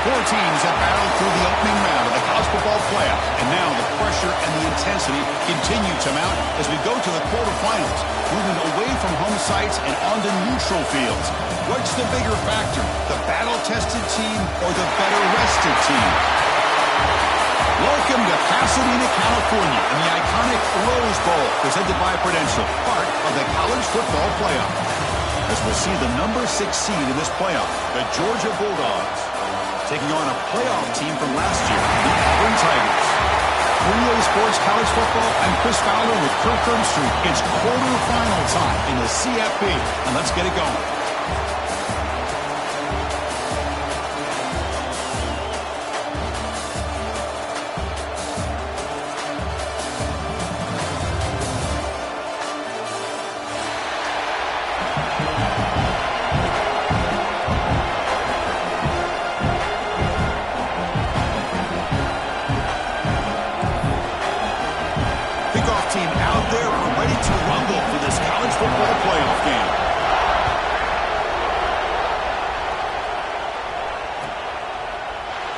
Four teams have battled through the opening round of the college football playoff, and now the pressure and the intensity continue to mount as we go to the quarterfinals, moving away from home sites and onto neutral fields. What's the bigger factor, the battle-tested team or the better-rested team? Welcome to Pasadena, California, in the iconic Rose Bowl, presented by Prudential, part of the college football playoff. As we'll see the number 6 seed in this playoff, the Georgia Bulldogs, taking on a playoff team from last year, the Auburn Tigers. 3A Sports College Football, I'm Chris Fowler with Kirk Herbstreit. It's quarterfinal time in the CFB, and let's get it going. Team out there ready to rumble for this college football playoff game.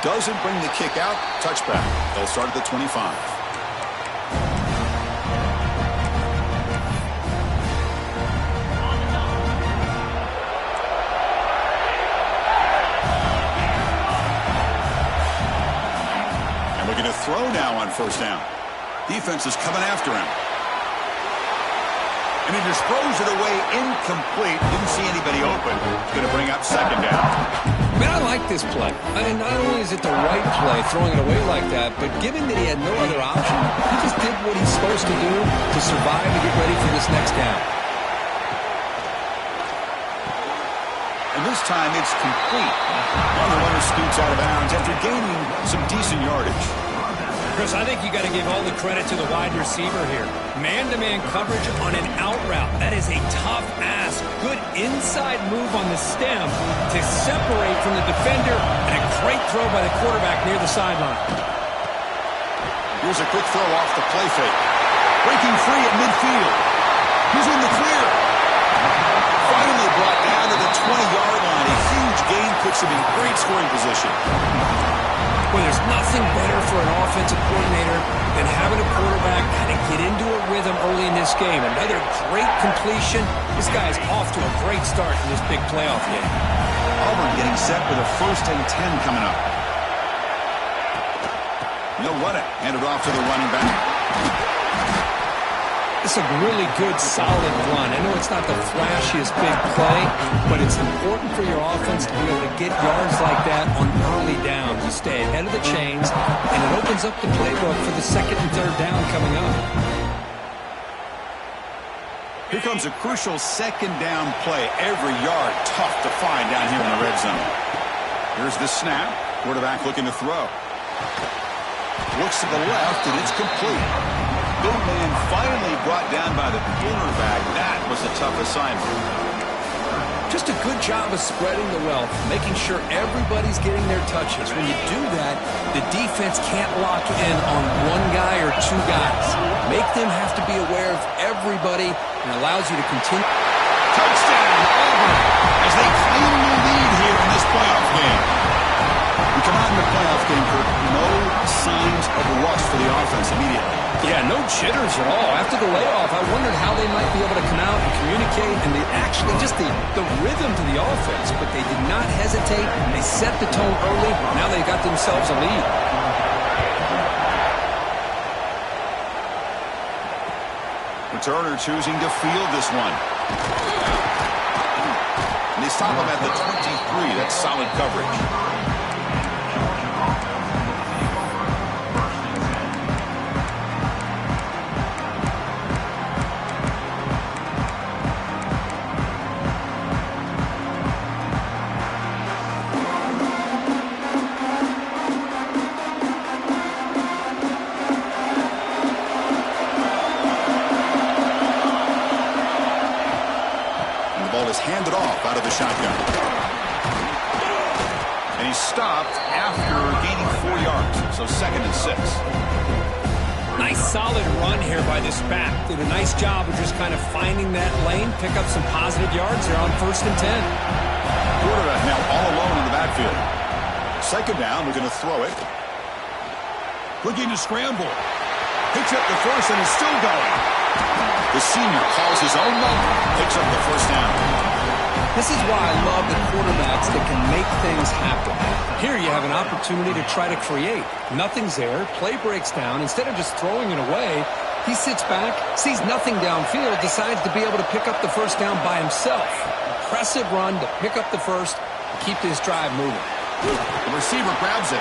Doesn't bring the kick out. Touchback. They'll start at the 25. And we're going to throw now on first down. Defense is coming after him. And he just throws it away incomplete. Didn't see anybody open. Going to bring up second down. Man, I like this play. I mean, not only is it the right play, throwing it away like that, but given that he had no other option, he just did what he's supposed to do to survive and get ready for this next down. And this time it's complete. And the runner scoots out of bounds after gaining some decent yardage. Chris, I think you got to give all the credit to the wide receiver here. Man-to-man coverage on an out route. That is a tough ask. Good inside move on the stem to separate from the defender, and a great throw by the quarterback near the sideline. Here's a quick throw off the play fake. Breaking free at midfield. He's in the clear. Finally brought down to the 20-yard line. A huge gain puts him in great scoring position. Well, there's nothing better for an offensive coordinator than having a quarterback kind of get into a rhythm early in this game. Another great completion. This guy's off to a great start in this big playoff game. Auburn getting set with a 1st and 10 coming up. No run it. Hand it off to the running back. It's a really good, solid run. I know it's not the flashiest big play, but it's important for your offense to be able to get yards like that on early downs. You stay ahead of the chains, and it opens up the playbook for the 2nd and 3rd down coming up. Here comes a crucial 2nd down play. Every yard tough to find down here in the red zone. Here's the snap. Quarterback looking to throw. Looks to the left, and it's complete. Big man finally brought down by the cornerback. That was a tough assignment. Just a good job of spreading the wealth, making sure everybody's getting their touches. When you do that, the defense can't lock in on one guy or two guys. Make them have to be aware of everybody, and allows you to continue. Touchdown, Auburn, as they claim the lead here in this playoff game. We come out in the playoff game, Kirk. No signs of rust for the offense immediately. Yeah, no jitters at all. After the layoff, I wondered how they might be able to come out and communicate, and they actually just the rhythm to the offense, but they did not hesitate. They set the tone early. Now they got themselves a lead. Returner choosing to field this one. And they stop him at the 23. That's solid coverage. Handed off out of the shotgun. And he's stopped after gaining 4 yards. So 2nd and 6. Nice solid run here by this back. Did a nice job of just kind of finding that lane, pick up some positive yards there on 1st and 10. Quarterback now all alone in the backfield. Second down, we're going to throw it. Looking to scramble. Picks up the first and is still going. The senior calls his own number. Picks up the first down. This is why I love the quarterbacks that can make things happen. Here you have an opportunity to try to create. Nothing's there. Play breaks down. Instead of just throwing it away, he sits back, sees nothing downfield, decides to be able to pick up the first down by himself. Impressive run to pick up the first and keep this drive moving. The receiver grabs it.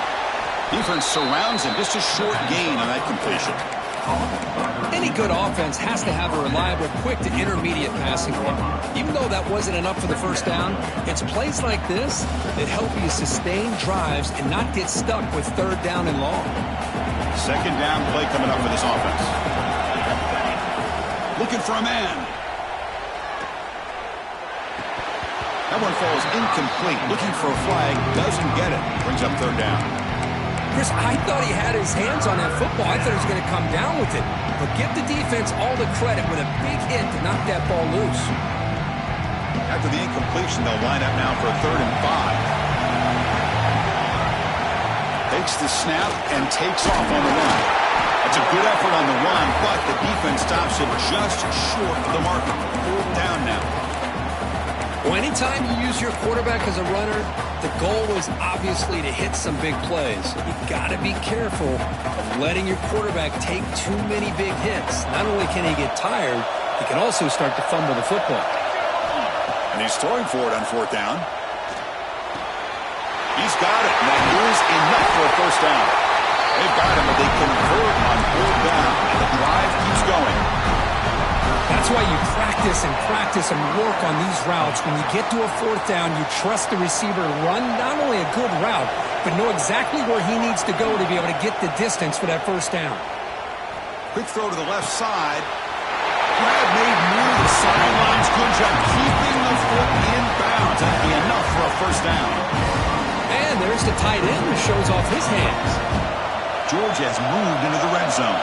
Defense surrounds him. Just a short gain on that completion. Any good offense has to have a reliable, quick to intermediate passing game. Even though that wasn't enough for the first down, it's plays like this that help you sustain drives and not get stuck with third down and long. Second down play coming up for this offense. Looking for a man. That one falls incomplete. Looking for a flag. Doesn't get it. Brings up third down. Chris, I thought he had his hands on that football. I thought he was going to come down with it. But give the defense all the credit with a big hit to knock that ball loose. After the incompletion, they'll line up now for a 3rd and 5. Takes the snap and takes off on the run. That's a good effort on the run, but the defense stops it just short of the marker. 4th down now. Well, anytime you use your quarterback as a runner, the goal is obviously to hit some big plays. You've got to be careful of letting your quarterback take too many big hits. Not only can he get tired, he can also start to fumble the football. And he's throwing for it on 4th down. He's got it, and that is enough for a first down. They've got him, but they convert on 4th down, and the drive keeps going. That's why you practice and work on these routes. When you get to a 4th down, you trust the receiver to run not only a good route, but know exactly where he needs to go to be able to get the distance for that first down. Quick throw to the left side. Grab made near the sidelines. Good job keeping the foot in bounds. That'll be enough for a first down. And there's the tight end who shows off his hands. Georgia has moved into the red zone.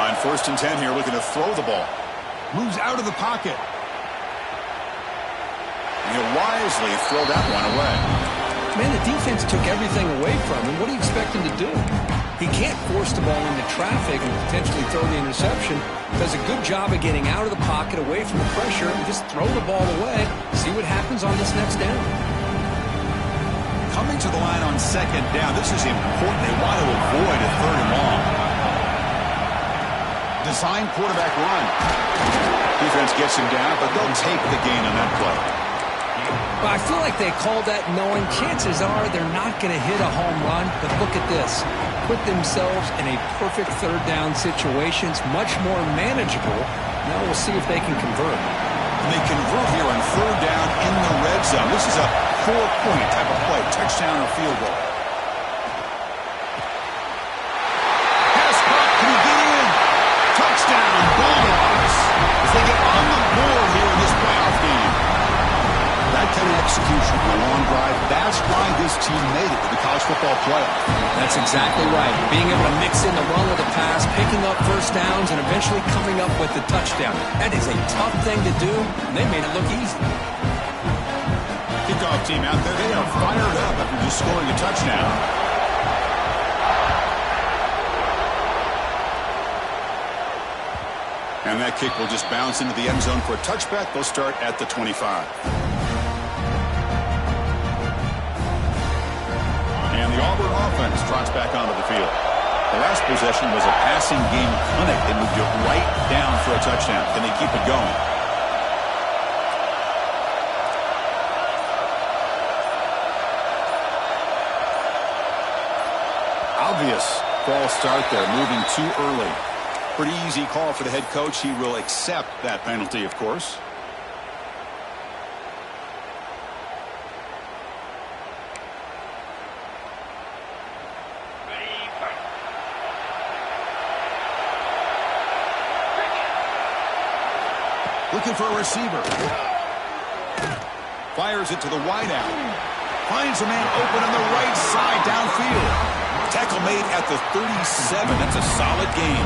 On 1st and 10 here, looking to throw the ball. Moves out of the pocket. And he'll wisely throw that one away. Man, the defense took everything away from him. What do you expect him to do? He can't force the ball into traffic and potentially throw the interception. Does a good job of getting out of the pocket, away from the pressure, and just throw the ball away. See what happens on this next down. Coming to the line on 2nd down. This is important. They want to avoid a 3rd and long. Design quarterback run. Defense gets him down, but they'll take the gain on that play. But I feel like they called that knowing chances are they're not going to hit a home run. But look at this. Put themselves in a perfect 3rd down situation. It's much more manageable. Now we'll see if they can convert. And they convert here on 3rd down in the red zone. This is a 4-point type of play. Touchdown or field goal. Pass caught. Can he get in? Touchdown. Bulldogs. As they get on the board here in this playoff game. That kind of execution on a long drive, that's why this team made it to the college football playoff. That's exactly right. Being able to mix in the run with the pass, picking up first downs, and eventually coming up with the touchdown. That is a tough thing to do, and they made it look easy. Kickoff team out there, they are fired up after just scoring a touchdown. And that kick will just bounce into the end zone for a touchback. They'll start at the 25. And the Auburn offense trots back onto the field. The last possession was a passing game clinic. They moved it right down for a touchdown. Can they keep it going? Obvious false start there, moving too early. Pretty easy call for the head coach. He will accept that penalty, of course. Looking for a receiver. Fires it to the wideout. Finds a man open on the right side downfield. Tackle made at the 37. That's a solid gain.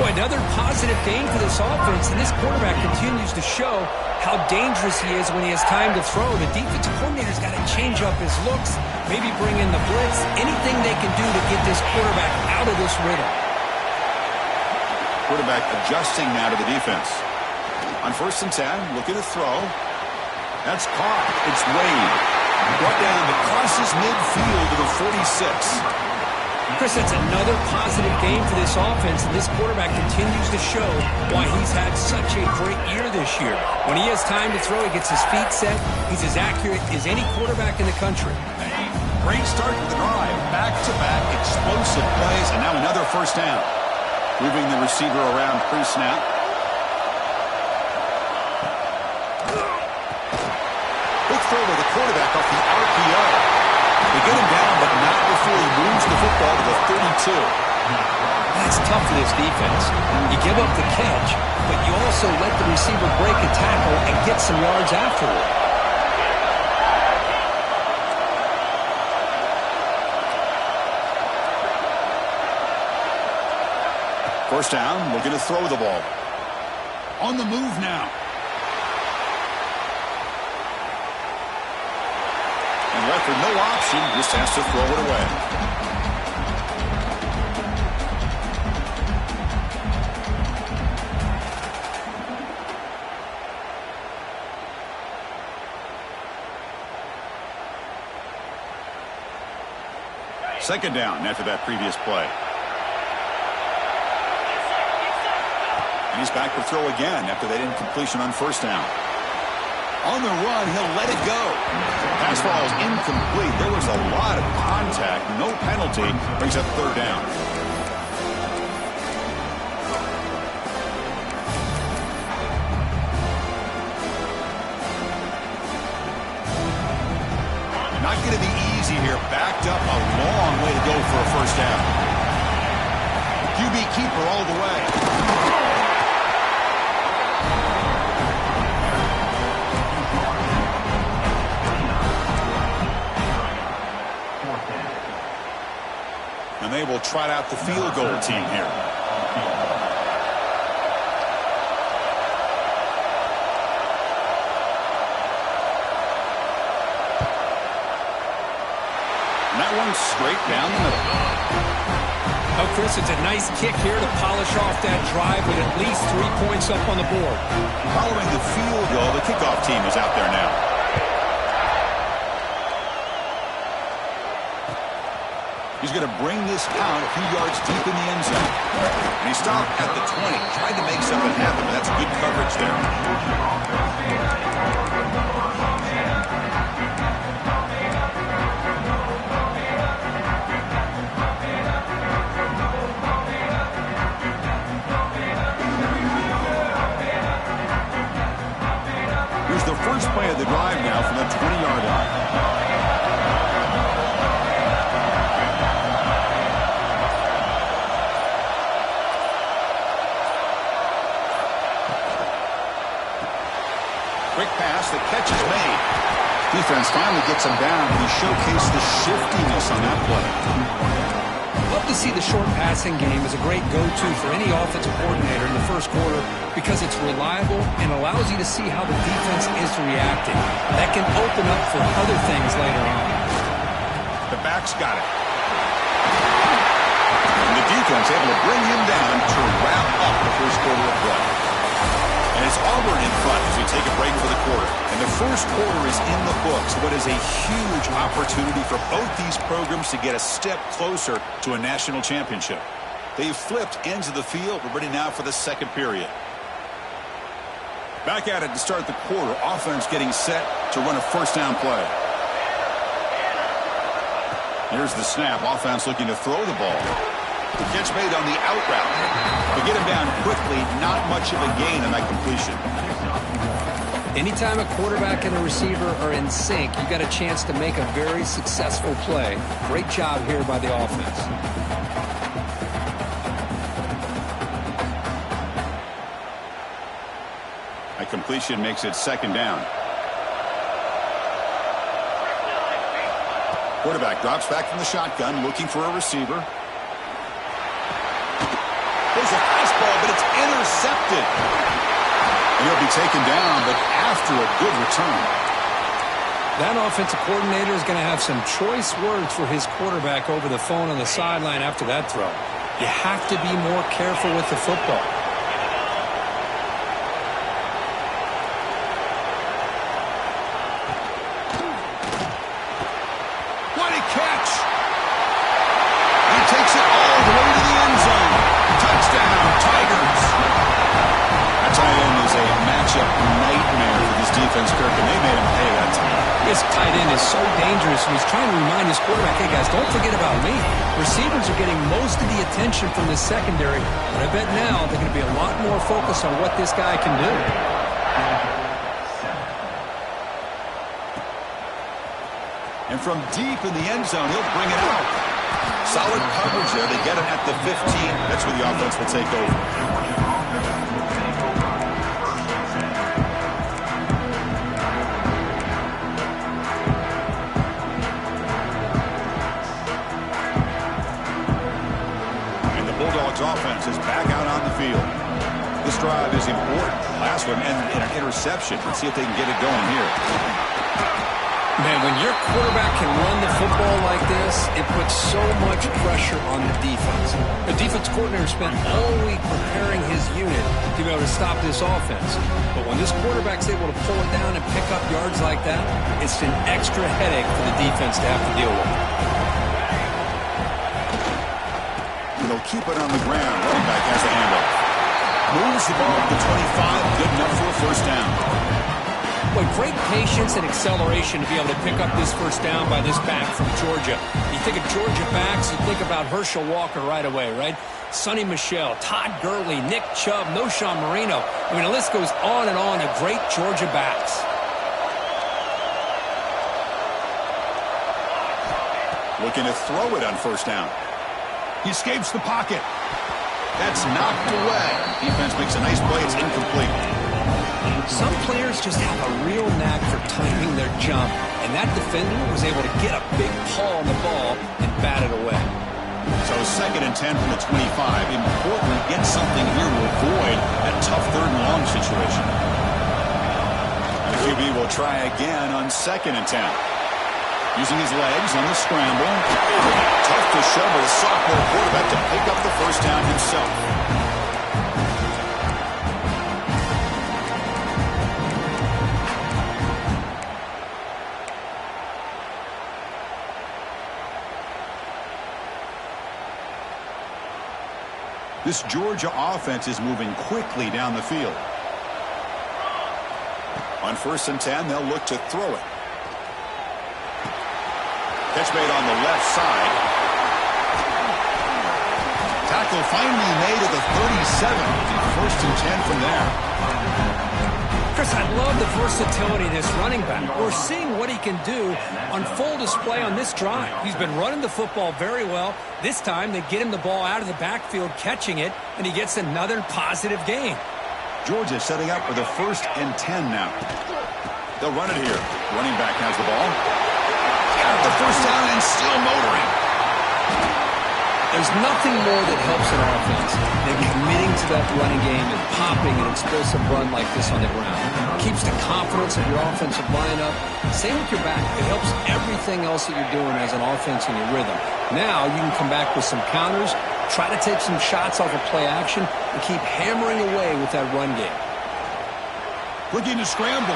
Boy, another positive gain for this offense, and this quarterback continues to show how dangerous he is when he has time to throw. The defensive coordinator's got to change up his looks, maybe bring in the blitz, anything they can do to get this quarterback out of this rhythm. Quarterback adjusting now to the defense. On 1st and 10, looking to throw. That's caught. It's Wade. Brought down but crosses midfield to the 46. Chris, that's another positive game for this offense, and this quarterback continues to show why he's had such a great year this year. When he has time to throw, he gets his feet set. He's as accurate as any quarterback in the country. Great start to the drive. Back-to-back explosive plays, and now another first down. Moving the receiver around pre-snap. Big throw to the quarterback off the RPO. They get him down, but not before he moves the football to the 32. That's tough for this defense. You give up the catch, but you also let the receiver break a tackle and get some yards afterward. First down, looking to throw the ball. On the move now. And left with no option, just has to throw it away. Second down after that previous play. And he's back to throw again after that incompletion on first down. On the run, he'll let it go. Pass ball is incomplete. There was a lot of contact. No penalty. Brings up third down. Not going to be easy here. Backed up a long way to go for a first down. QB keeper all the way. And they will trot out the field goal team here. And that one's straight down the middle. Oh, Chris, it's a nice kick here to polish off that drive with at least 3 points up on the board. Following the field goal, the kickoff team is out there now. He's going to bring this count a few yards deep in the end zone. And he stopped at the 20. Tried to make something happen, but that's good coverage there. Here's the first play of the drive now from the 20-yard line. Quick pass, the catch is made. Defense finally gets him down, and he showcased the shiftiness on that play. Love to see the short passing game as a great go-to for any offensive coordinator in the first quarter because it's reliable and allows you to see how the defense is reacting. That can open up for other things later on. The back's got it. And the defense able to bring him down to wrap up the first quarter of play. And it's Auburn in front as we take a break for the quarter. And the first quarter is in the books. What is a huge opportunity for both these programs to get a step closer to a national championship. They've flipped ends of the field. We're ready now for the second period. Back at it to start the quarter. Offense getting set to run a first down play. Here's the snap. Offense looking to throw the ball. The catch made on the out route. But get him down quickly, not much of a gain on that completion. Anytime a quarterback and a receiver are in sync, you got a chance to make a very successful play. Great job here by the offense. That completion makes it second down. Quarterback drops back from the shotgun, looking for a receiver. There's a fastball, but it's intercepted. And he'll be taken down, but after after a good return. That offensive coordinator is going to have some choice words for his quarterback over the phone on the sideline after that throw. You have to be more careful with the football. What a catch! He takes it all the way to the end zone. Touchdown, Tigers! That tight end is a matchup nightmare for this defense, Kirk, and they made him pay that time. This tight end is so dangerous, and he's trying to remind his quarterback, hey, guys, don't forget about me. Receivers are getting most of the attention from the secondary, but I bet now they're going to be a lot more focused on what this guy can do. And from deep in the end zone, he'll bring it out. Solid coverage there. They get it at the 15. That's where the offense will take over. Offense is back out on the field. This drive is important. Last one ended in an interception. Let's see if they can get it going here. Man, when your quarterback can run the football like this, it puts so much pressure on the defense. The defense coordinator spent all week preparing his unit to be able to stop this offense. But when this quarterback's able to pull it down and pick up yards like that, it's an extra headache for the defense to have to deal with. They'll keep it on the ground. Running back has the handoff. Moves the ball to the 25. Good enough for a first down. Boy, great patience and acceleration to be able to pick up this first down by this back from Georgia. You think of Georgia backs, you think about Herschel Walker right away, right? Sonny Michel, Todd Gurley, Nick Chubb, Noshawn Marino. I mean, the list goes on and on of great Georgia backs. Looking to throw it on first down. He escapes the pocket. That's knocked away. Defense makes a nice play. It's incomplete. Some players just have a real knack for timing their jump, and that defender was able to get a big paw on the ball and bat it away. So 2nd and 10 from the 25. Important to get something here to avoid that tough 3rd and long situation. The QB will try again on 2nd and 10. Using his legs on the scramble. Tough to shovel the sophomore quarterback to pick up the first down himself. This Georgia offense is moving quickly down the field. On 1st and 10, they'll look to throw it. Catch made on the left side. Tackle finally made at the 37. 1st and 10 from there. Chris, I love the versatility of this running back. We're seeing what he can do on full display on this drive. He's been running the football very well. This time they get him the ball out of the backfield, catching it, and he gets another positive gain. Georgia setting up for the 1st and 10 now. They'll run it here. Running back has the ball. Got the first down and still motoring. There's nothing more that helps an offense than committing to that running game and popping an explosive run like this on the ground. It keeps the confidence of your offensive line up. Same with your back. It helps everything else that you're doing as an offense in your rhythm. Now you can come back with some counters, try to take some shots off of play action, and keep hammering away with that run game. Looking to scramble.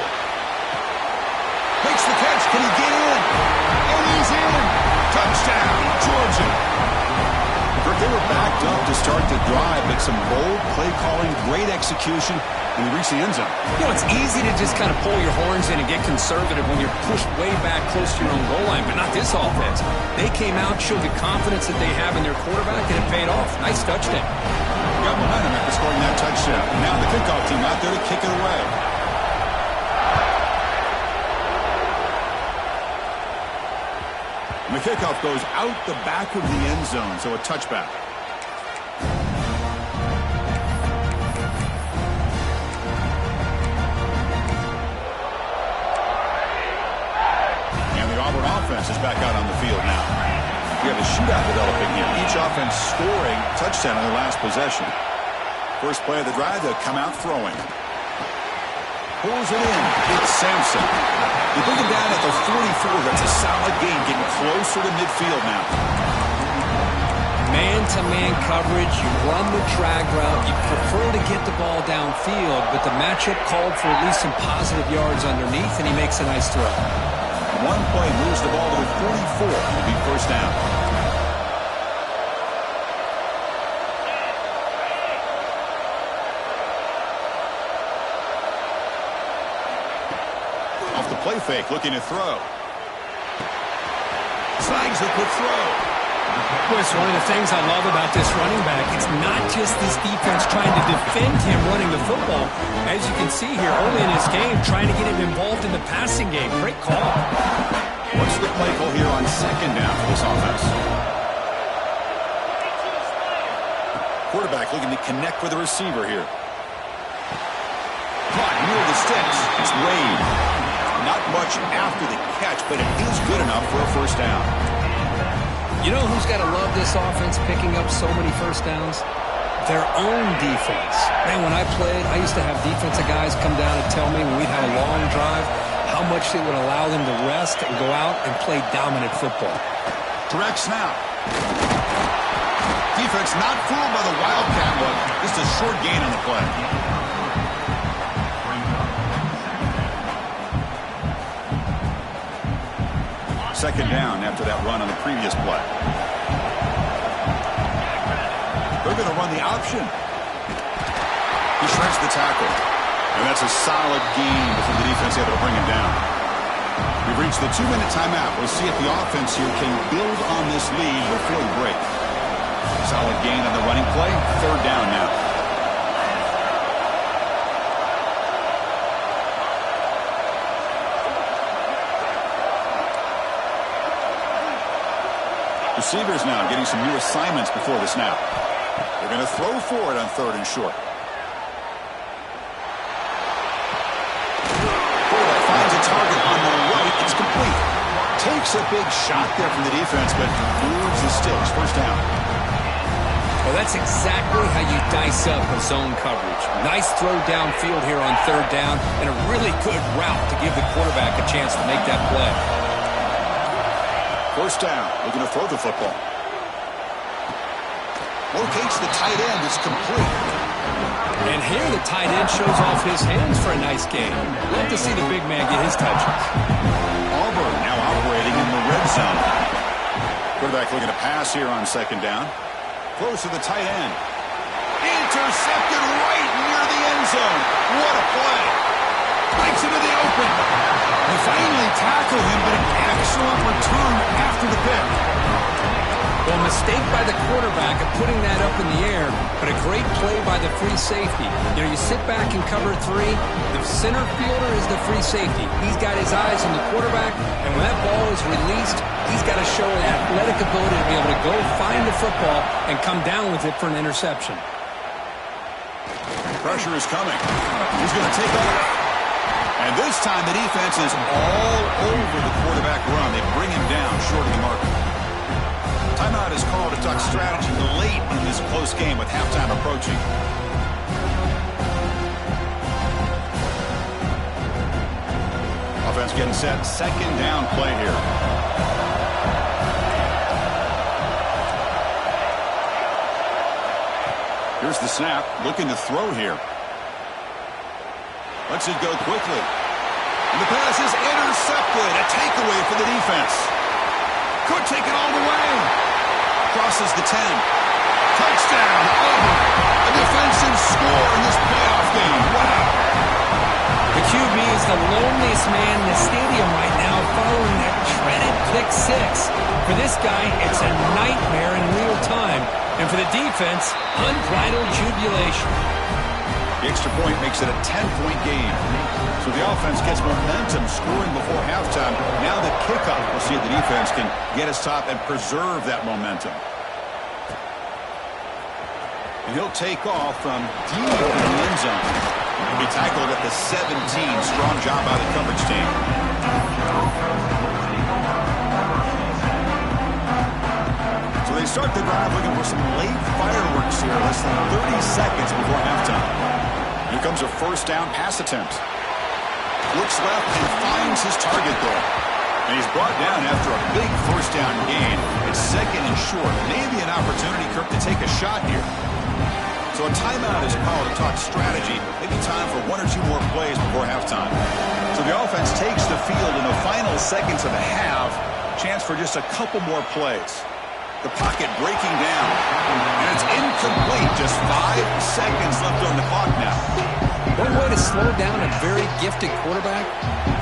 Makes the catch. Can he get in? And he's in. Touchdown, Georgia. They were backed up to start the drive, but some bold play calling, great execution, and we reached the end zone. You know, it's easy to just kind of pull your horns in and get conservative when you're pushed way back close to your own goal line, but not this offense. They came out, showed the confidence that they have in their quarterback, and it paid off. Nice touchdown. Got momentum after scoring that touchdown. Now the kickoff team out there to kick it away. And the kickoff goes out the back of the end zone, so a touchback. And the Auburn offense is back out on the field now. We have a shootout developing here. Each offense scoring a touchdown in their last possession. First play of the drive, they'll come out throwing. Pulls it in. It's Sampson. You bring him down at the 44. That's a solid gain, getting closer to midfield now. Man-to-man coverage, you run the drag route, you prefer to get the ball downfield, but the matchup called for at least some positive yards underneath, and he makes a nice throw. One play moves the ball to the 44. It'll be first down. Off the play fake, looking to throw. Slangs the quick throw. Chris, one of the things I love about this running back, it's not just this defense trying to defend him running the football. As you can see here, early in this game, trying to get him involved in the passing game. Great call. What's the play call here on second down for this offense? Quarterback looking to connect with the receiver here. Caught near the sticks. It's Wade. Not much after the catch, but it is good enough for a first down. You know who's got to love this offense picking up so many first downs? Their own defense. Man, when I played, I used to have defensive guys come down and tell me when we'd have a long drive how much it would allow them to rest and go out and play dominant football. Direct snap. Defense not fooled by the Wildcat look. Just a short gain on the play. Second down after that run on the previous play. They're going to run the option. He shreds the tackle. And that's a solid gain before the defense able to bring him down. We've reached the 2-minute timeout. We'll see if the offense here can build on this lead before the break. Solid gain on the running play. Third down now. Receivers now getting some new assignments before the snap. They're going to throw for it on third and short. Quarterback finds a target on the right. It's complete. Takes a big shot there from the defense, but moves the sticks. First down. Well, that's exactly how you dice up a zone coverage. Nice throw downfield here on third down, and a really good route to give the quarterback a chance to make that play. First down, looking to throw the football. Locates the tight end, is complete. And here the tight end shows off his hands for a nice game. Love to see the big man get his touches. Auburn now operating in the red zone. Quarterback looking to pass here on second down. Close to the tight end. Intercepted right near the end zone. What a play. Breaks into the open. They finally tackle him, but an excellent return after the pick. Well, mistake by the quarterback of putting that up in the air, but a great play by the free safety. You know, you sit back and cover three. The center fielder is the free safety. He's got his eyes on the quarterback, and when that ball is released, he's got to show an athletic ability to be able to go find the football and come down with it for an interception. Pressure is coming. He's going to take off. And this time the defense is all over the quarterback run. They bring him down short of the marker. Timeout is called to talk strategy late in this close game with halftime approaching. Offense getting set. Second down play here. Here's the snap. Looking to throw here. Lets it go quickly. And the pass is intercepted. A takeaway for the defense. Could take it all the way. Crosses the 10. Touchdown, Auburn. A defensive score in this playoff game. Wow. The QB is the loneliest man in the stadium right now following that dreaded pick six. For this guy, it's a nightmare in real time. And for the defense, unbridled jubilation. The extra point makes it a 10-point game. So the offense gets momentum scoring before halftime. Now the kickoff. We'll see if the defense can get his top and preserve that momentum. And he'll take off from deep in the end zone. He'll be tackled at the 17. Strong job by the coverage team. So they start the drive looking for some late fireworks here. Less than 30 seconds before halftime. Here comes a first down pass attempt. Looks left and finds his target there. And he's brought down after a big first down gain. It's second and short. Maybe an opportunity, Kirk, to take a shot here. So a timeout is called to talk strategy. Maybe time for one or two more plays before halftime. So the offense takes the field in the final seconds of the half. Chance for just a couple more plays. The pocket breaking down. And it's incomplete. Just 5 seconds left on the clock now. One way to slow down a very gifted quarterback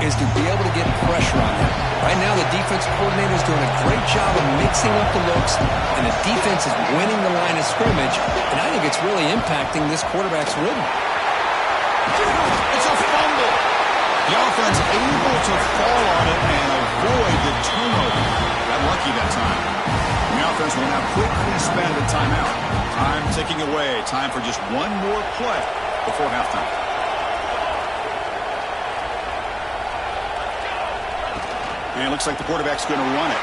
is to be able to get pressure on him. Right now, the defense coordinator is doing a great job of mixing up the looks, and the defense is winning the line of scrimmage, and I think it's really impacting this quarterback's rhythm. It's a fumble. The offense able to fall on it and avoid the turnover. Got lucky that time. The offense will now quickly spend a timeout. Time ticking away. Time for just one more play before halftime. And it looks like the quarterback's going to run it.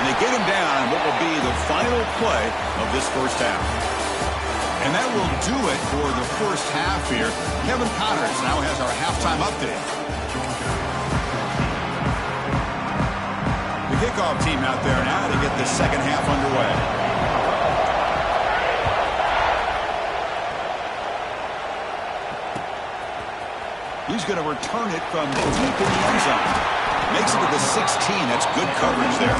And they get him down what will be the final play of this first half. And that will do it for the first half here. Kevin Connors now has our halftime update. The kickoff team out there now to get the second half underway. He's going to return it from deep in the end zone. Makes it to the 16. That's good coverage there.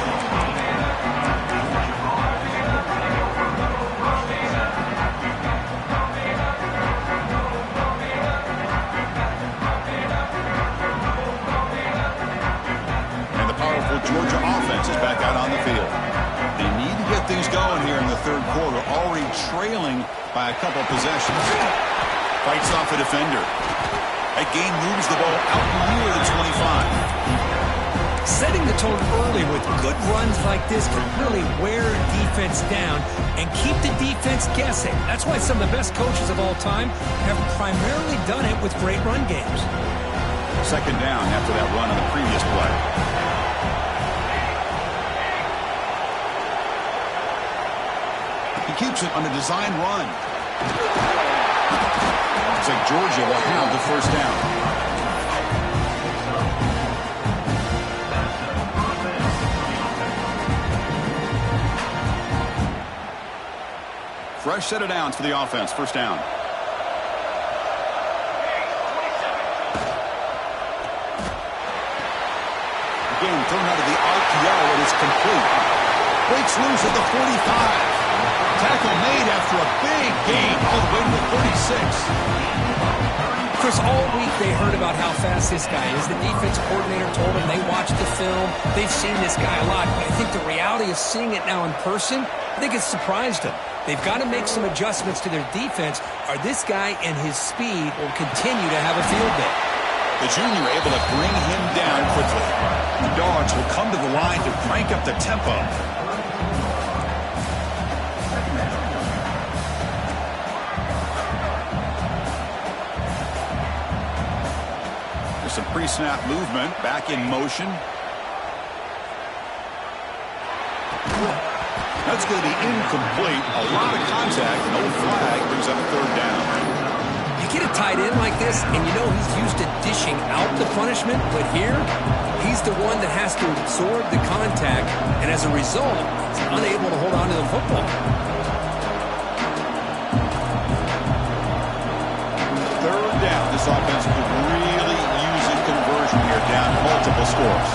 And the powerful Georgia offense is back out on the field. They need to get things going here in the third quarter, already trailing by a couple possessions. Fights off a defender. That gain moves the ball out near the 25. Setting the tone early with good runs like this can really wear a defense down and keep the defense guessing. That's why some of the best coaches of all time have primarily done it with great run games. Second down after that run on the previous play. He keeps it on a design run. Looks like Georgia will have the first down. Fresh set of downs for the offense. First down. Again, thrown out of the RPO. It is complete. Breaks loose at the 45. Tackle made after a big gain all the way to the 36. Chris, all week they heard about how fast this guy is. The defense coordinator told them they watched the film. They've seen this guy a lot. But I think the reality of seeing it now in person, I think it's surprised them. They've got to make some adjustments to their defense, or this guy and his speed will continue to have a field day. The junior able to bring him down quickly. The Dogs will come to the line to crank up the tempo. Some pre-snap movement, back in motion. That's going to be incomplete. A lot of contact, no flag, brings up third down. You get a tight end like this, and you know he's used to dishing out the punishment, but here, he's the one that has to absorb the contact, and as a result, he's unable to hold on to the football. Third down, this offense could really use a conversion here, down multiple scores.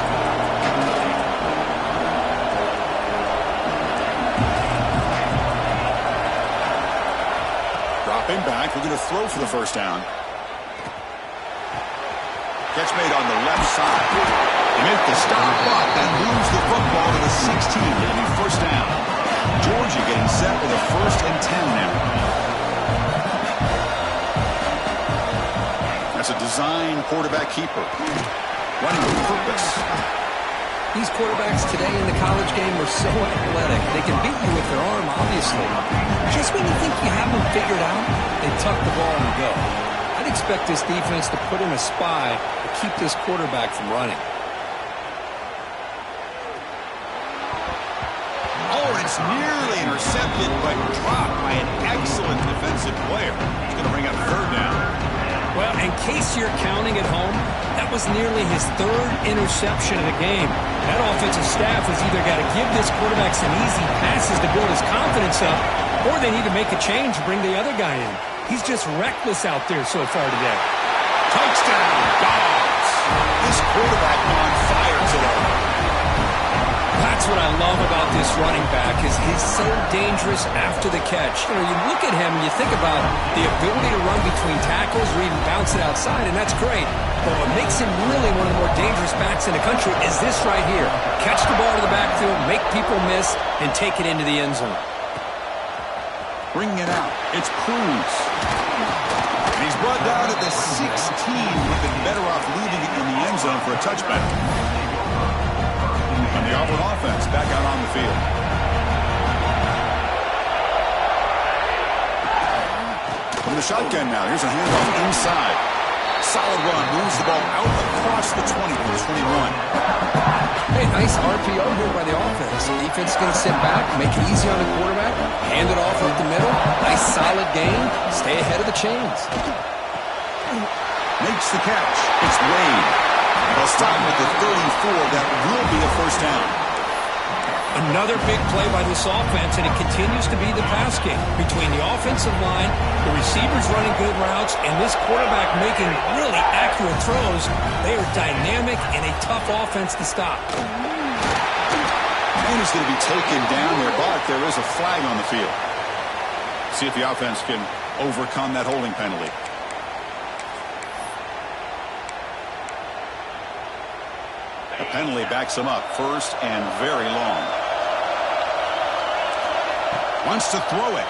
Dropping back, we're going to throw for the first down. Catch made on the left side. They make the stop up and lose the football to the 16. It'll be first down. Georgia getting set with a 1st and 10 now. That's a design quarterback keeper. Running with purpose. These quarterbacks today in the college game are so athletic. They can beat you with their arm, obviously. Just when you think you have them figured out, they tuck the ball and go. I'd expect this defense to put in a spy to keep this quarterback from running. Oh, it's nearly intercepted, but dropped by an excellent defensive player. He's going to bring up third down. Well, in case you're counting at home, that was nearly his third interception of the game. That offensive staff has either got to give this quarterback some easy passes to build his confidence up, or they need to make a change to bring the other guy in. He's just reckless out there so far today. Touchdown, Dogs. This quarterback on fire today. That's what I love about this running back is he's so dangerous after the catch. You know, you look at him and you think about the ability to run between tackles or even bounce it outside, and that's great. But what makes him really one of the more dangerous backs in the country is this right here. Catch the ball to the backfield, make people miss, and take it into the end zone. Bringing it out. It's Cruz. And he's brought down at the 16. Would have been better off leaving it in the end zone for a touchback. And the Auburn offense back out on the field. From the shotgun now. Here's a handoff inside. Solid run. Moves the ball out across the 20 to the 21. Hey, nice RPO here by the offense. Defense is going to sit back, make it easy on the quarterback, hand it off up the middle. Nice solid gain. Stay ahead of the chains. Makes the catch. It's Wade. They'll stop him at the 34. That will be a first down. Another big play by this offense, and it continues to be the pass game. Between the offensive line, the receivers running good routes, and this quarterback making really accurate throws, they are dynamic and a tough offense to stop. And he's going to be taken down there, but there is a flag on the field. See if the offense can overcome that holding penalty. The penalty backs him up, first and very long. Wants to throw it.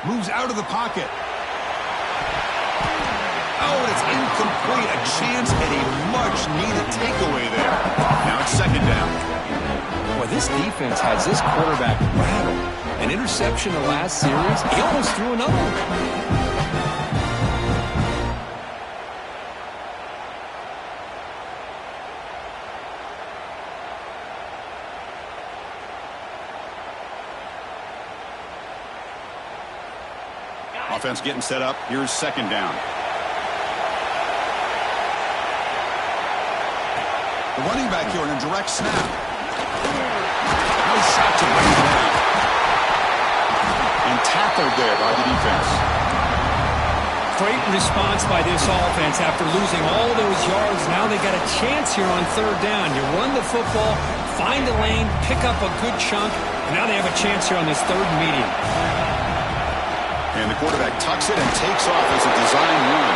Moves out of the pocket. Oh, and it's incomplete. A chance at a much-needed takeaway there. Now it's second down. Boy, this defense has this quarterback rattled. An interception the last series. He almost threw another one. Offense getting set up. Here's second down. The running back here in a direct snap. Nice shot to bring it down. And tackled there by the defense. Great response by this offense after losing all those yards. Now they got a chance here on third down. You run the football, find the lane, pick up a good chunk, and now they have a chance here on this third and medium. And the quarterback tucks it and takes off as a design run.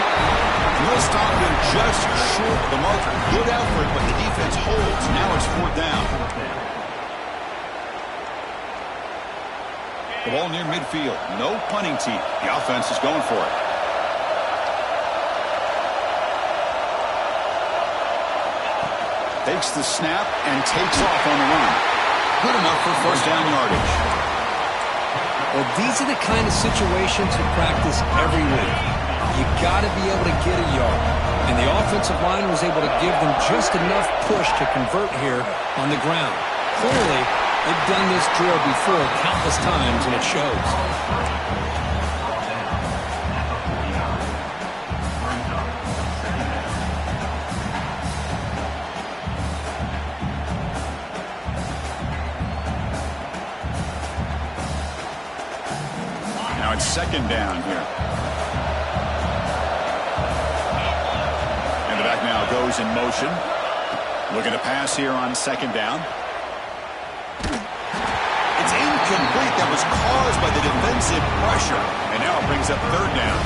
And he'll stop him just short of the marker. Good effort, but the defense holds. Now it's fourth down. The ball near midfield. No punting team. The offense is going for it. Takes the snap and takes off on the run. Good enough for first down yardage. Well, these are the kind of situations you practice every week. You got to be able to get a yard. And the offensive line was able to give them just enough push to convert here on the ground. Clearly, they've done this drill before countless times, and it shows. Now it's second down here. And the back now goes in motion. Looking to pass here on second down. It's incomplete. That was caused by the defensive pressure. And now it brings up third down.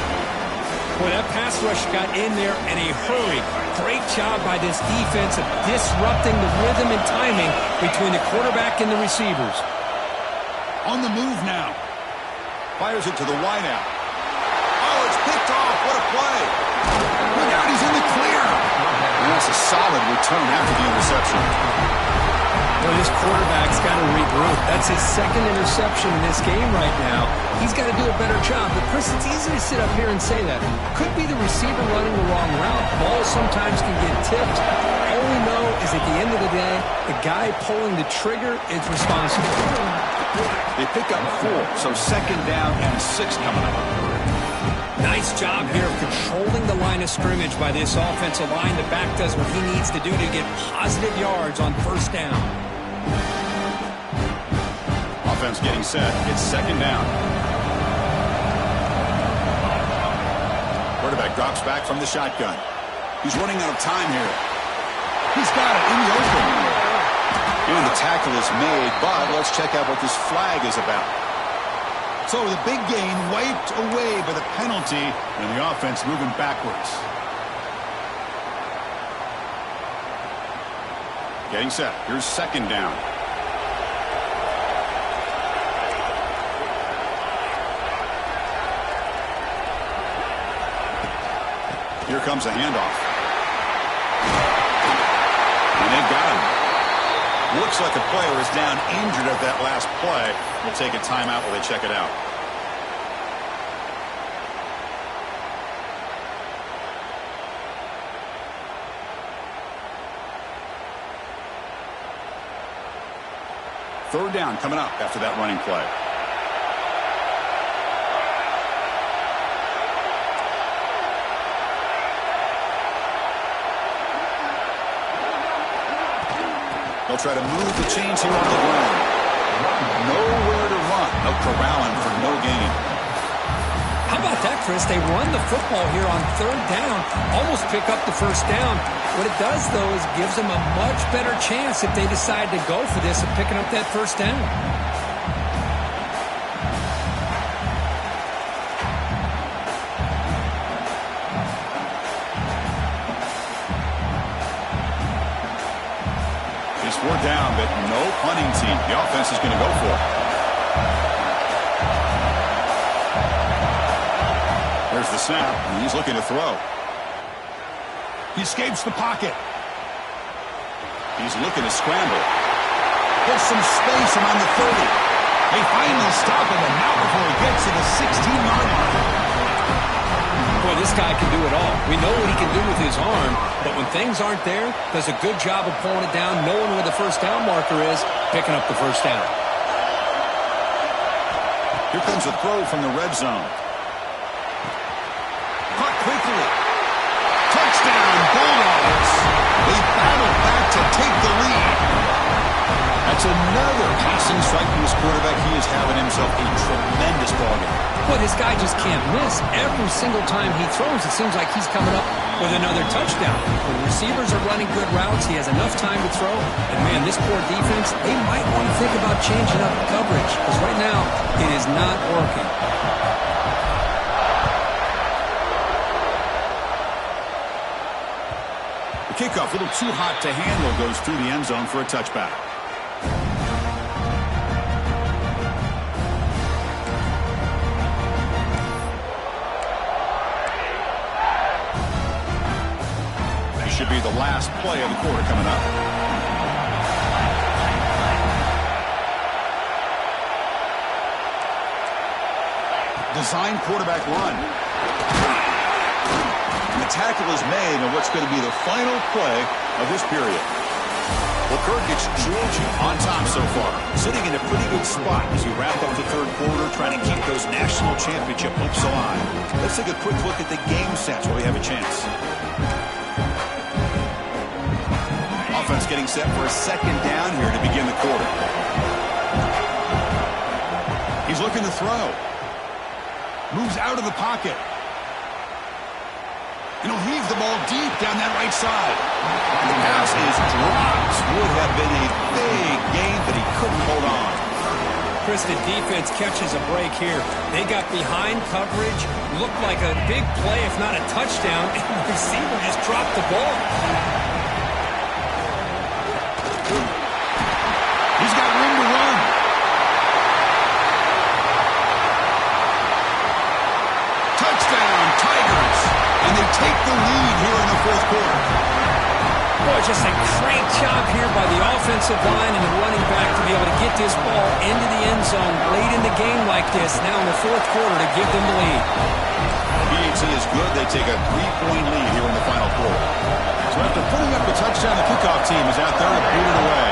Boy, that pass rush got in there in a hurry. Great job by this defense of disrupting the rhythm and timing between the quarterback and the receivers. On the move now. Fires it to the wideout. Oh, it's picked off. What a play. Look out, he's in the clear. And that's a solid return after the interception. Well, this quarterback's got to regroup. That's his second interception in this game right now. He's got to do a better job. But, Chris, it's easy to sit up here and say that. Could be the receiver running the wrong route. Balls sometimes can get tipped. All we know is at the end of the day, the guy pulling the trigger is responsible. They pick up 4, so second down and 6 coming up. Nice job here of controlling the line of scrimmage by this offensive line. The back does what he needs to do to get positive yards on first down. Offense getting set. It's second down. Quarterback drops back from the shotgun. He's running out of time here. He's got it in the open. And the tackle is made, but let's check out what this flag is about. So the big gain wiped away by the penalty, and the offense moving backwards. Getting set. Here's second down. Here comes a handoff. And they've got him. Looks like a player is down injured at that last play. We'll take a timeout while they check it out. Third down coming up after that running play. They'll try to move the chains here on the ground. Nowhere to run. They'll corral him for no gain. How about that, Chris? They run the football here on third down, almost pick up the first down. What it does, though, is gives them a much better chance if they decide to go for this of picking up that first down. We're down, but no punting team. The offense is going to go for it. There's the snap, and he's looking to throw. He escapes the pocket. He's looking to scramble. There's some space around the 30. They finally stop him, and now before he gets to the 16-yard line. Boy, this guy can do it all. We know what he can do with his arm, but when things aren't there, does a good job of pulling it down, knowing where the first down marker is, picking up the first down. Here comes a throw from the red zone. Caught quickly. Touchdown, Bulldogs. They battle back to take the lead. That's another passing strike from his quarterback. He is having himself a tremendous ballgame. But this guy just can't miss. Every single time he throws, it seems like he's coming up with another touchdown. The receivers are running good routes. He has enough time to throw. And, man, this poor defense, they might want to think about changing up coverage. Because right now, it is not working. The kickoff, a little too hot to handle, goes through the end zone for a touchback. Should be the last play of the quarter coming up. Design quarterback run. And the tackle is made on what's going to be the final play of this period. Well, Kirk, it's Georgia on top so far, sitting in a pretty good spot as we wrap up the third quarter, trying to keep those national championship hopes alive. Let's take a quick look at the game stats where we have a chance. Offense getting set for a second down here to begin the quarter. He's looking to throw. Moves out of the pocket. And he'll heave the ball deep down that right side. And the pass is dropped. Would have been a big gain, but he couldn't hold on. Chris, the defense catches a break here. They got behind coverage, looked like a big play, if not a touchdown, and the receiver just dropped the ball. He's got room to run. Touchdown, Tigers. And they take the lead here in the fourth quarter. Boy, just a great job here by the offensive line and the running back to be able to get this ball into the end zone late in the game like this, now in the fourth quarter to give them the lead. PAT is good. They take a 3-point lead here in the final quarter. So after putting up a touchdown, the kickoff team is out there to boot it away.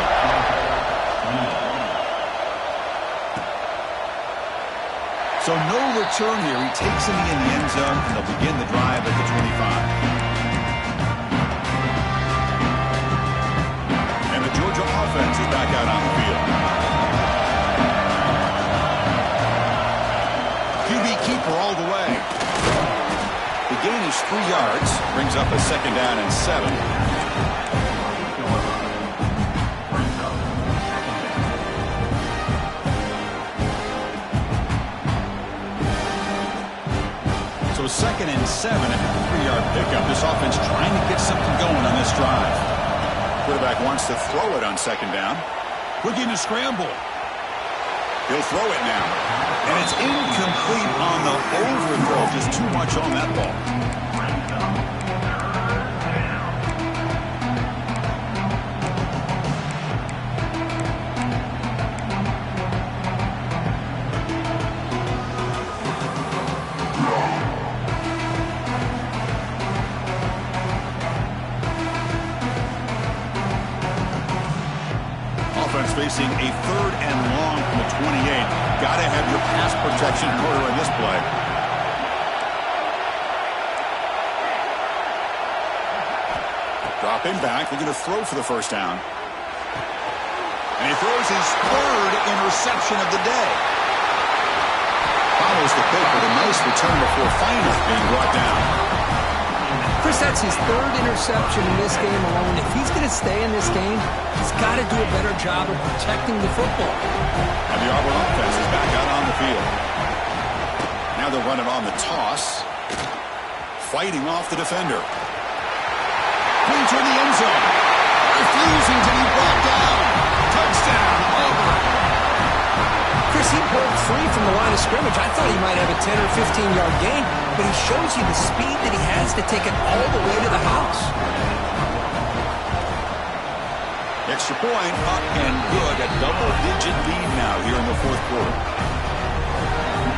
So no return here. He takes him in the end zone, and they'll begin the drive at the 25. And the Georgia offense is back out on the field. QB keeper all the way. The gain is 3 yards. Brings up a 2nd down and 7. So 2nd and 7 and a 3-yard pickup. This offense trying to get something going on this drive. Quarterback wants to throw it on 2nd down. Looking to scramble. He'll throw it now. And it's incomplete on the overthrow. Just too much on that ball. Facing a 3rd and long from the 28. Got to have your pass protection in order in this play. Dropping back. They're going to throw for the 1st down. And he throws his 3rd interception of the day. Follows the pick with a nice return before finally being brought down. Chris, that's his 3rd interception in this game alone. If he's going to stay in this game, he's got to do a better job of protecting the football. And the Auburn offense is back out on the field. Now they're running on the toss. Fighting off the defender. Clean toward the end zone. Refusing to be brought down. Touchdown, Auburn. Chris, he broke free from the line of scrimmage. I thought he might have a 10 or 15-yard gain, but he shows you the speed that he has to take it all the way to the house. Extra point, up and good. A double-digit lead now here in the 4th quarter.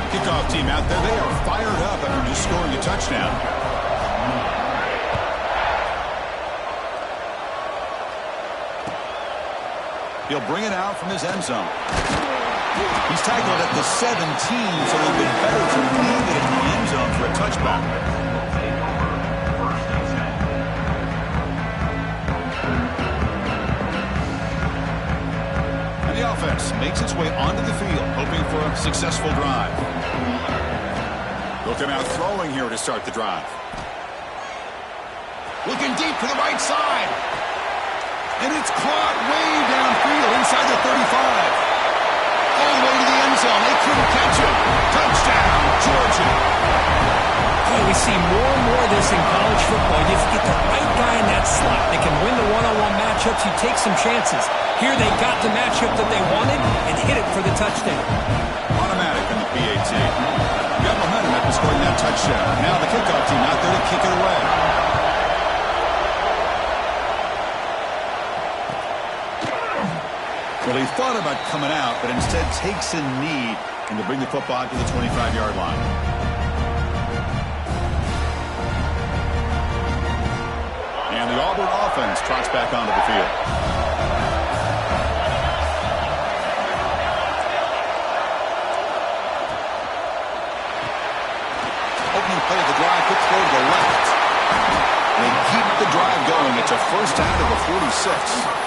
Kickoff team out there. They are fired up after just scoring a touchdown. He'll bring it out from his end zone. He's tackled at the 17, so it'll be better to leave it in the end zone for a touchback. And the offense makes its way onto the field, hoping for a successful drive. They'll come out throwing here to start the drive. Looking deep to the right side. And it's caught way downfield inside the 35. All the way to the end zone. They couldn't catch him. Touchdown, Georgia. Boy, we see more and more of this in college football. You get the right guy in that slot. They can win the one-on-one matchups. You take some chances. Here they got the matchup that they wanted and hit it for the touchdown. Automatic in the PAT. Got momentum after scoring that touchdown. Now the kickoff team out there to kick it away. Well, he thought about coming out, but instead takes a knee and to bring the football to the 25-yard line. And the Auburn offense trots back onto the field. Opening play of the drive, quick throw to the left. They keep the drive going. It's a 1st down to the 46.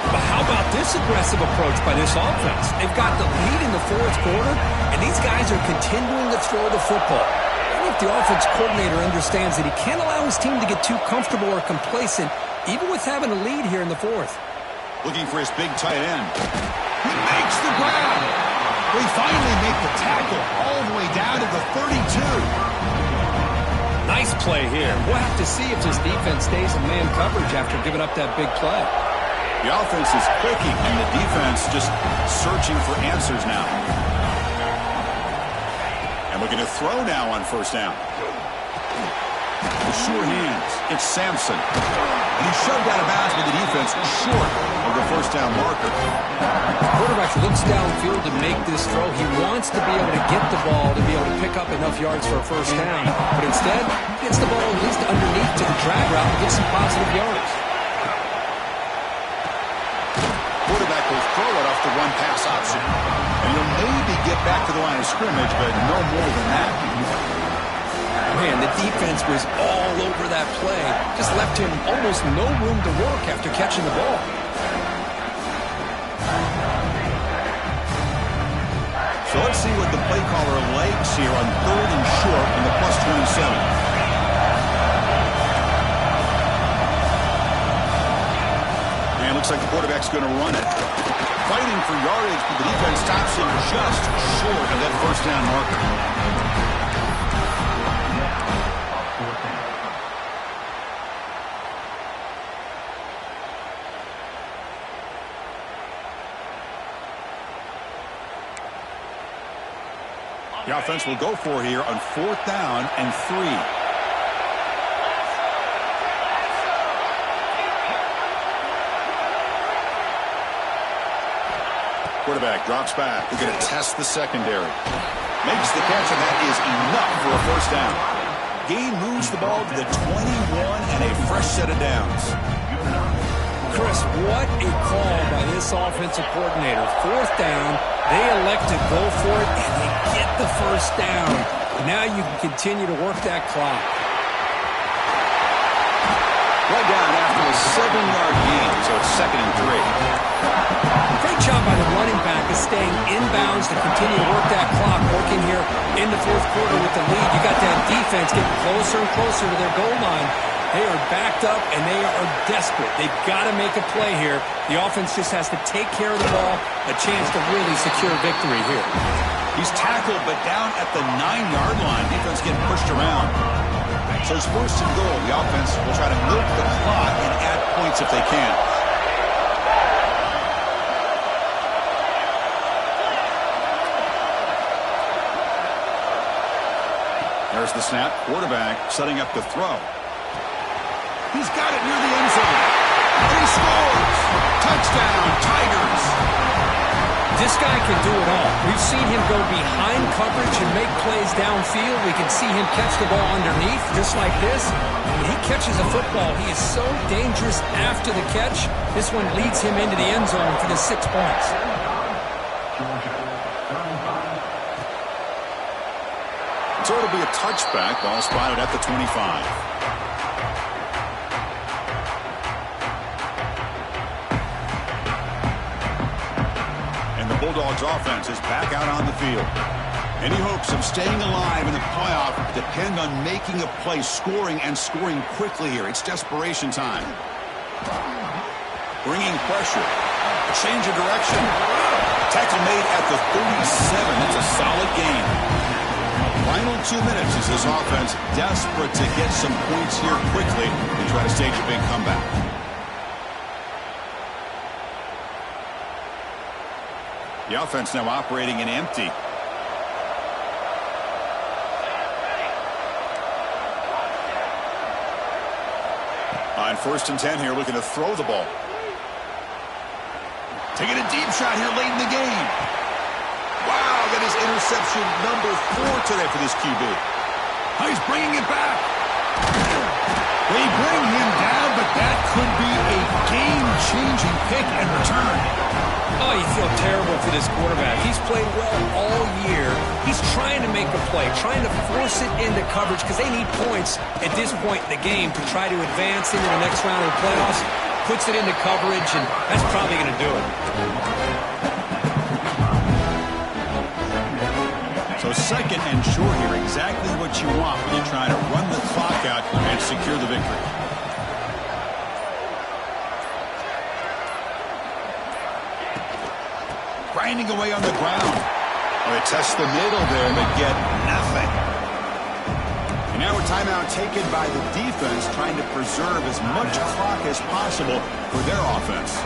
But how about this aggressive approach by this offense? They've got the lead in the 4th quarter, and these guys are continuing to throw the football. I don't know if the offense coordinator understands that he can't allow his team to get too comfortable or complacent, even with having a lead here in the 4th. Looking for his big tight end. He makes the grab. We finally make the tackle all the way down to the 32. Nice play here. We'll have to see if this defense stays in man coverage after giving up that big play. The offense is clicking, and the defense just searching for answers now. And looking to throw now on 1st down. The sure hands. It's Sampson. And he's shoved out of bounds by the defense short of the 1st down marker. The quarterback looks downfield to make this throw. He wants to be able to get the ball to be able to pick up enough yards for a 1st down. But instead, he gets the ball at least underneath to the drag route and get some positive yards. quarterback will throw it off the run-pass option. And he'll maybe get back to the line of scrimmage, but no more than that. Man, the defense was all over that play. Just left him almost no room to work after catching the ball. So let's see what the play caller likes here on 3rd and short in the +27. And looks like the quarterback's going to run it. Fighting for yardage, but the defense stops him just short of that first down marker. The offense will go for here on 4th down and 3. Quarterback drops back. We're going to test the secondary. Makes the catch, and that is enough for a first down. Gain moves the ball to the 21 and a fresh set of downs. Chris, what a call by this offensive coordinator. 4th down, they elect to go for it, and they get the first down. Now you can continue to work that clock. Right down after a 7-yard gain, so it's 2nd and 3. Great job by the running back of staying inbounds to continue to work that clock, working here in the 4th quarter with the lead. You got that defense getting closer and closer to their goal line. They are backed up, and they are desperate. They've got to make a play here. The offense just has to take care of the ball, a chance to really secure victory here. He's tackled, but down at the 9-yard line. Defense getting pushed around. So it's 1st and goal. The offense will try to milk the clock and add points if they can. There's the snap. Quarterback setting up the throw. He's got it near the end zone. And he scores. Touchdown, Tigers. This guy can do it all. We've seen him go behind coverage and make plays downfield. We can see him catch the ball underneath, just like this. When he catches a football, he is so dangerous after the catch. This one leads him into the end zone for the 6 points. So it'll be a touchback. Ball spotted at the 25. Bulldogs offense is back out on the field. Any hopes of staying alive in the playoff depend on making a play, scoring and scoring quickly here. It's desperation time. Bringing pressure. Change of direction. Tackle made at the 37. That's a solid gain. Final 2 minutes as this offense desperate to get some points here quickly and try to stage a big comeback. The offense now operating in empty. On 1st and 10 here, looking to throw the ball. Taking a deep shot here late in the game. Wow, that is interception number 4 today for this QB. Oh, he's bringing it back. They bring him down, but that could be a game-changing pick and return. Oh, you feel terrible for this quarterback. He's played well all year. He's trying to make a play, trying to force it into coverage because they need points at this point in the game to try to advance into the next round of the playoffs. Puts it into coverage, and that's probably going to do it. So 2nd and short here, exactly what you want when you're trying to run the clock out and secure the victory. Grinding away on the ground. Well, they test the middle there, but get nothing. And now a timeout taken by the defense, trying to preserve as much clock as possible for their offense.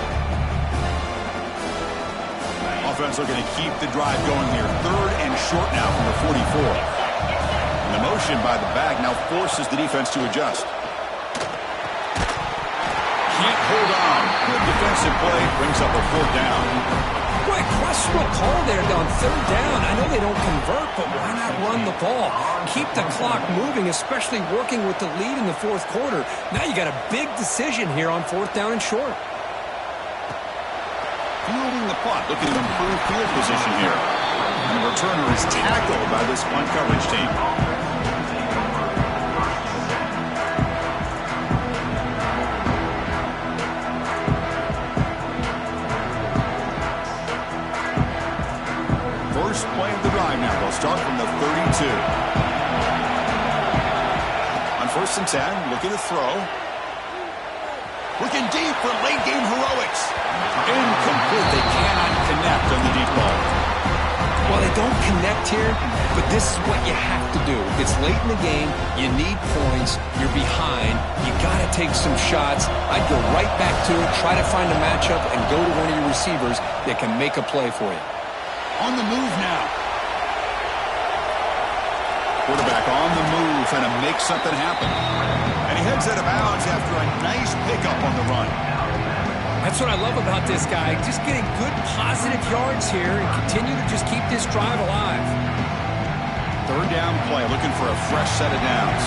Offense looking to keep the drive going here. 3rd and short now from the 44. And the motion by the back now forces the defense to adjust. Can't hold on. Good defensive play. Brings up a 4th down. Boy, questionable call there on 3rd down. I know they don't convert, but why not run the ball? Keep the clock moving, especially working with the lead in the 4th quarter. Now you got a big decision here on 4th down and short. fielding the punt, looking to improve field position here. And the returner is tackled by this punt coverage team. First play of the drive now. They'll start from the 32. On 1st and 10, looking to throw. Looking deep for late-game heroics. Incomplete. They cannot connect on the deep ball. Well, they don't connect here, but this is what you have to do. It's late in the game. You need points. You're behind. You got to take some shots. I'd go right back to it, try to find a matchup, and go to one of your receivers that can make a play for you. On the move now. Quarterback on the move, trying to make something happen. And he heads out of bounds after a nice pickup on the run. That's what I love about this guy. Just getting good positive yards here and continue to just keep this drive alive. 3rd down play, looking for a fresh set of downs.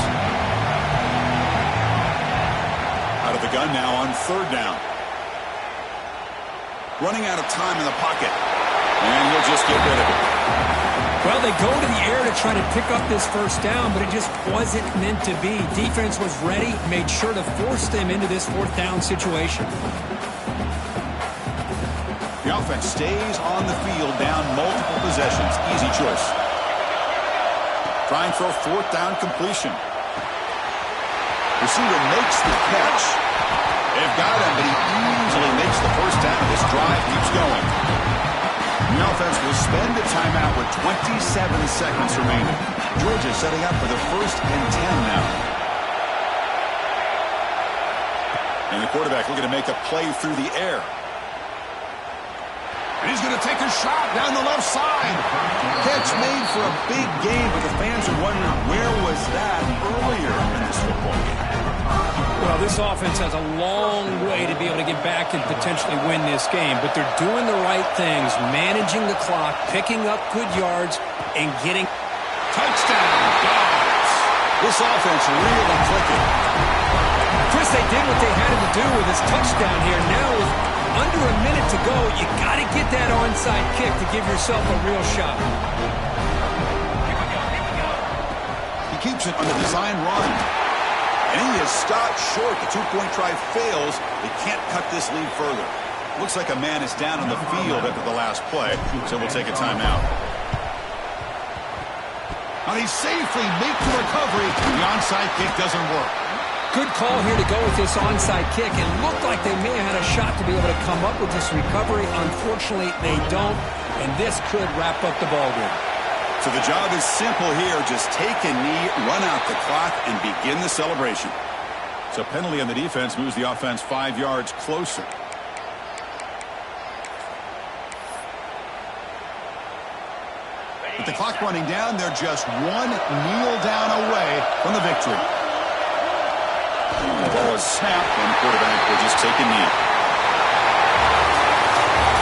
Out of the gun now on 3rd down. Running out of time in the pocket. And he'll just get rid of it. Well, they go to the air to try to pick up this 1st down, but it just wasn't meant to be. Defense was ready, made sure to force them into this 4th down situation. The offense stays on the field, down multiple possessions. Easy choice. Trying for a 4th down completion. Receiver makes the catch. They've got him, but he easily makes the 1st down. This drive keeps going. The offense will spend a timeout with 27 seconds remaining. Georgia setting up for the 1st and 10 now. And the quarterback looking to make a play through the air. And he's going to take a shot down the left side. Catch made for a big game, but the fans are wondering where was that earlier in this football game. Well, this offense has a long way to be able to get back and potentially win this game, but they're doing the right things, managing the clock, picking up good yards, and getting touchdown. Dogs. This offense really clicking. Chris, they did what they had to do with this touchdown here. Now, with under a minute to go, you got to get that onside kick to give yourself a real shot. He keeps it on the design run. And he is stopped short. The 2-point try fails. They can't cut this lead further. Looks like a man is down on the field after the last play, so we'll take a timeout. And he safely makes the recovery. The onside kick doesn't work. Good call here to go with this onside kick. It looked like they may have had a shot to be able to come up with this recovery. Unfortunately, they don't, and this could wrap up the ballgame. So the job is simple here. Just take a knee, run out the clock, and begin the celebration. So penalty on the defense moves the offense 5 yards closer. With the clock running down, they're just one kneel down away from the victory. The ball is snapped, and the quarterback will just take a knee.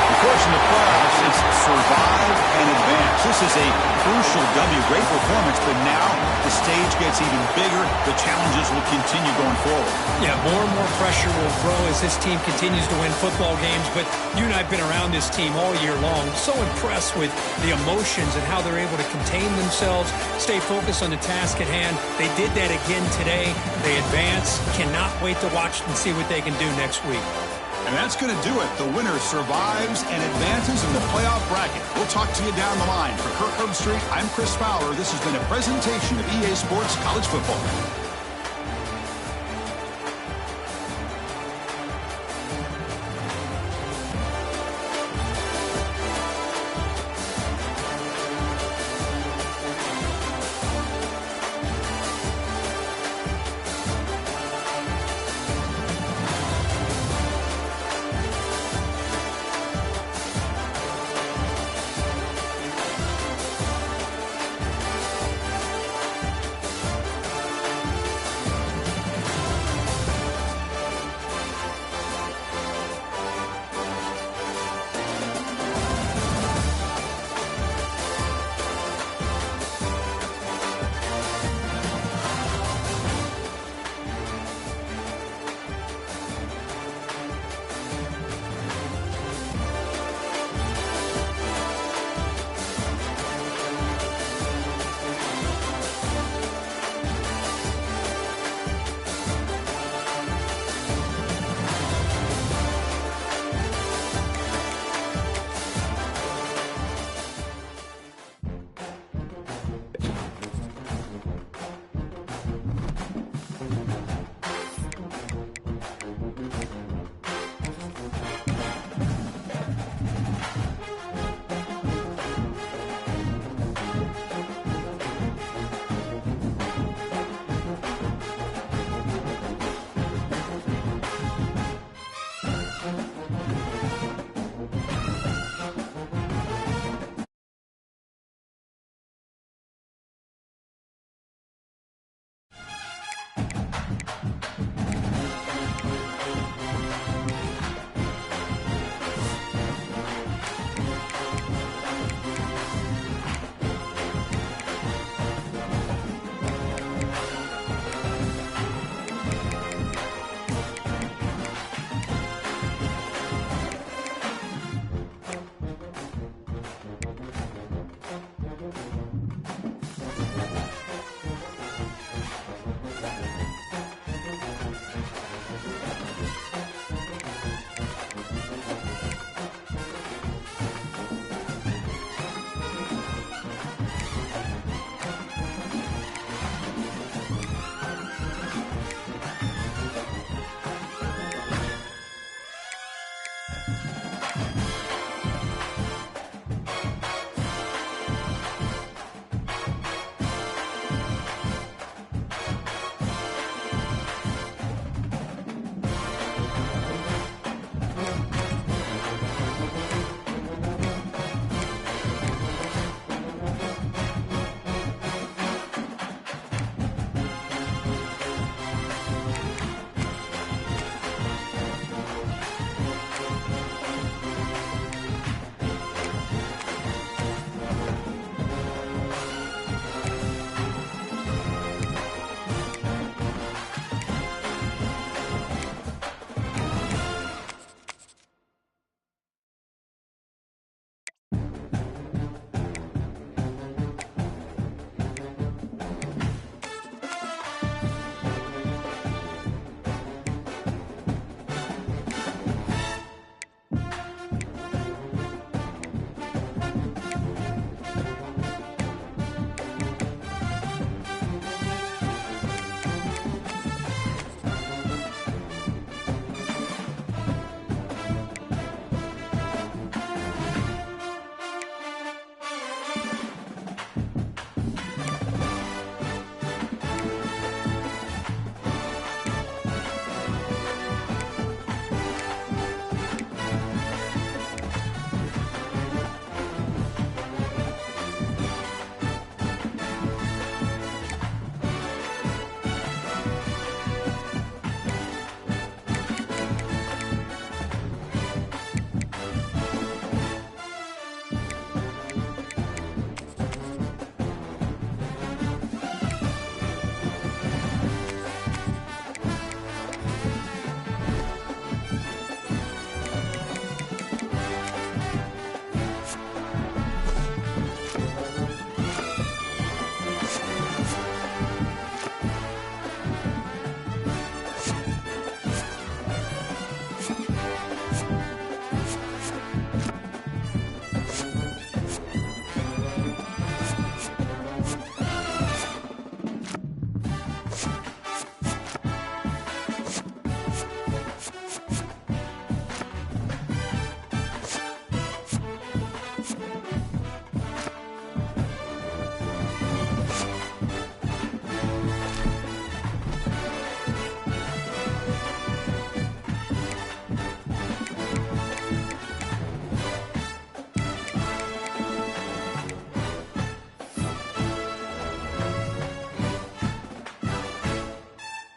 Of course, in the playoffs, it's survive and advance. This is a crucial W. Great performance, but now the stage gets even bigger. The challenges will continue going forward. Yeah, more and more pressure will grow as this team continues to win football games. But you and I have been around this team all year long. So impressed with the emotions and how they're able to contain themselves, stay focused on the task at hand. They did that again today. They advance. Cannot wait to watch and see what they can do next week. And that's going to do it. The winner survives and advances in the playoff bracket. We'll talk to you down the line. For Kirk Herbstreit, I'm Chris Fowler. This has been a presentation of EA Sports College Football.